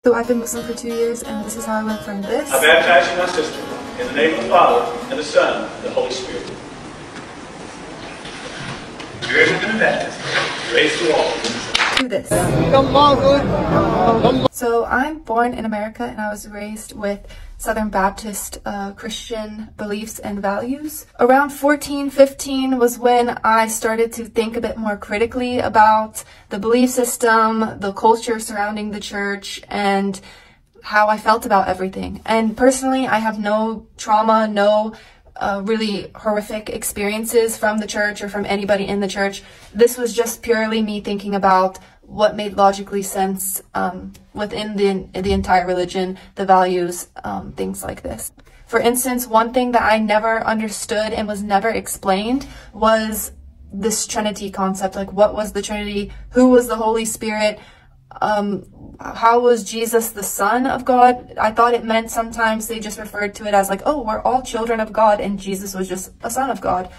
So I've been Muslim for 2 years, and this is how I went from this. I baptize you, my sister, in the name of the Father, and the Son, and the Holy Spirit. Grace and baptism. Grace to all. To this. So I'm born in America, and I was raised with Southern Baptist Christian beliefs and values. Around 14, 15 was when I started to think a bit more critically about the belief system, the culture surrounding the church, and how I felt about everything. And personally, I have no trauma, no really horrific experiences from the church or from anybody in the church. This was just purely me thinking about what made logically sense within the entire religion, the values, things like this. For instance, one thing that I never understood and was never explained was this Trinity concept. Like, what was the Trinity? Who was the Holy Spirit? How was Jesus the Son of God? I thought it meant sometimes they just referred to it as like, oh, we're all children of God and Jesus was just a son of God.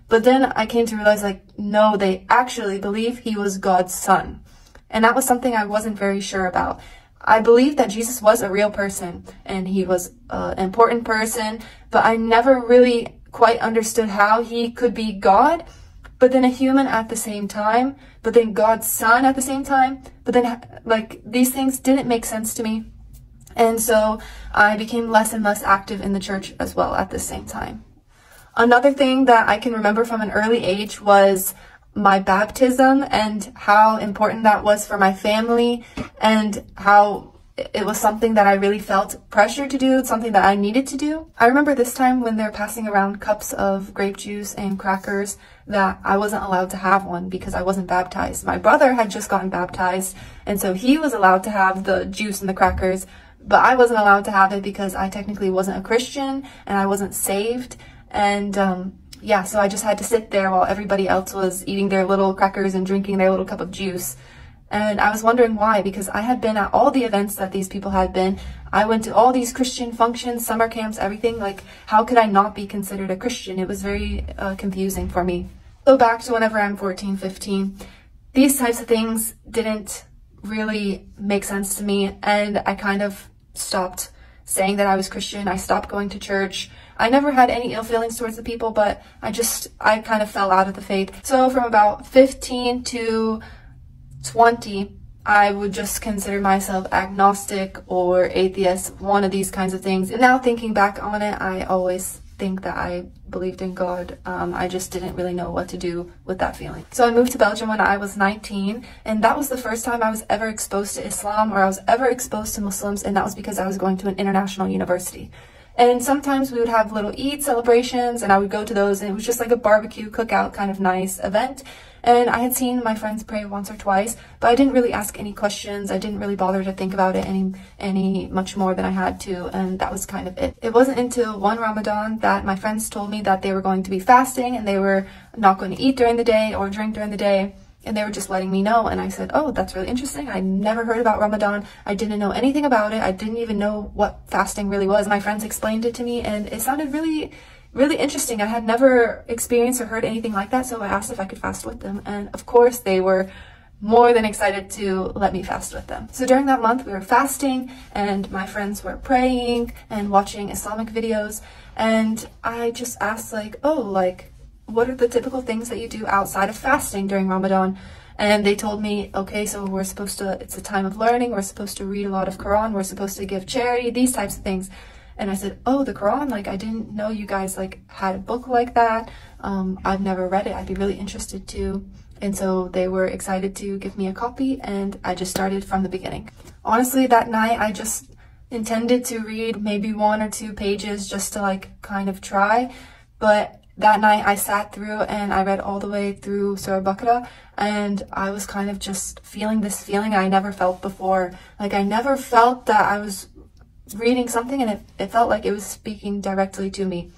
But then I came to realize, like, no, they actually believe he was God's son. And that was something I wasn't very sure about. I believed that Jesus was a real person and he was an important person, but I never really quite understood how he could be God, but then a human at the same time, but then God's son at the same time. But then, like, these things didn't make sense to me. And so I became less and less active in the church as well at the same time. Another thing that I can remember from an early age was my baptism and how important that was for my family, and how it was something that I really felt pressure to do, something that I needed to do. I remember this time when they're passing around cups of grape juice and crackers that I wasn't allowed to have one because I wasn't baptized. My brother had just gotten baptized, and so he was allowed to have the juice and the crackers, but I wasn't allowed to have it because I technically wasn't a Christian and I wasn't saved. And yeah, so I just had to sit there while everybody else was eating their little crackers and drinking their little cup of juice. And I was wondering why, because I had been at all the events that these people had been. I went to all these Christian functions, summer camps, everything. Like, how could I not be considered a Christian? It was very confusing for me. So back to whenever I'm 14, 15, these types of things didn't really make sense to me, and I kind of stopped saying that I was Christian. I stopped going to church. I never had any ill feelings towards the people, but I kind of fell out of the faith. So from about 15 to 20, I would just consider myself agnostic or atheist, one of these kinds of things. And now thinking back on it, I always think that I believed in God. I just didn't really know what to do with that feeling. So I moved to Belgium when I was 19, and that was the first time I was ever exposed to Islam, or I was ever exposed to Muslims, and that was because I was going to an international university. And sometimes we would have little Eid celebrations, and I would go to those, and it was just like a barbecue cookout kind of nice event. And I had seen my friends pray once or twice, but I didn't really ask any questions. I didn't really bother to think about it any much more than I had to, and that was kind of it. It wasn't until one Ramadan that my friends told me that they were going to be fasting and they were not going to eat during the day or drink during the day. And they were just letting me know, and I said, oh, that's really interesting. I never heard about Ramadan. I didn't know anything about it. I didn't even know what fasting really was. My friends explained it to me, and it sounded really, really interesting. I had never experienced or heard anything like that, so I asked if I could fast with them. And of course, they were more than excited to let me fast with them. So during that month, we were fasting, and my friends were praying and watching Islamic videos. And I just asked, like, oh, like, what are the typical things that you do outside of fasting during Ramadan? And they told me, okay, so we're supposed to, it's a time of learning, we're supposed to read a lot of Quran, we're supposed to give charity, these types of things. And I said, oh, the Quran, like, I didn't know you guys, like, had a book like that. I've never read it. I'd be really interested to. And so they were excited to give me a copy, and I just started from the beginning. Honestly, that night, I just intended to read maybe 1 or 2 pages just to, like, kind of try. But that night I sat through and I read all the way through Surah Baqarah, and I was kind of just feeling this feeling I never felt before. Like, I never felt that I was reading something and it felt like it was speaking directly to me.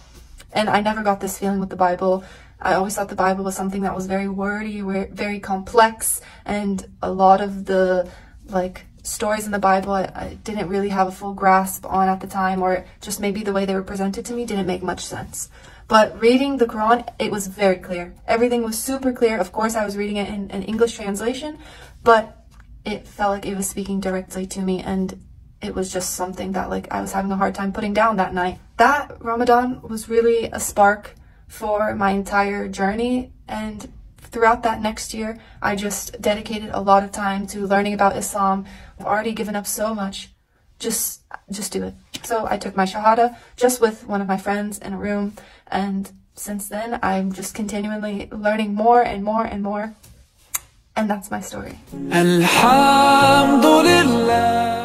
And I never got this feeling with the Bible. I always thought the Bible was something that was very wordy, very complex, and a lot of the, like, stories in the Bible I didn't really have a full grasp on at the time, or just maybe the way they were presented to me didn't make much sense. But reading the Quran, it was very clear. Everything was super clear. Of course, I was reading it in an English translation, but it felt like it was speaking directly to me, and it was just something that like I was having a hard time putting down that night. That Ramadan was really a spark for my entire journey, and throughout that next year I just dedicated a lot of time to learning about Islam. I've already given up so much. Just do it. So I took my Shahada just with one of my friends in a room, and since then I'm just continually learning more and more and more, and that's my story. Alhamdulillah.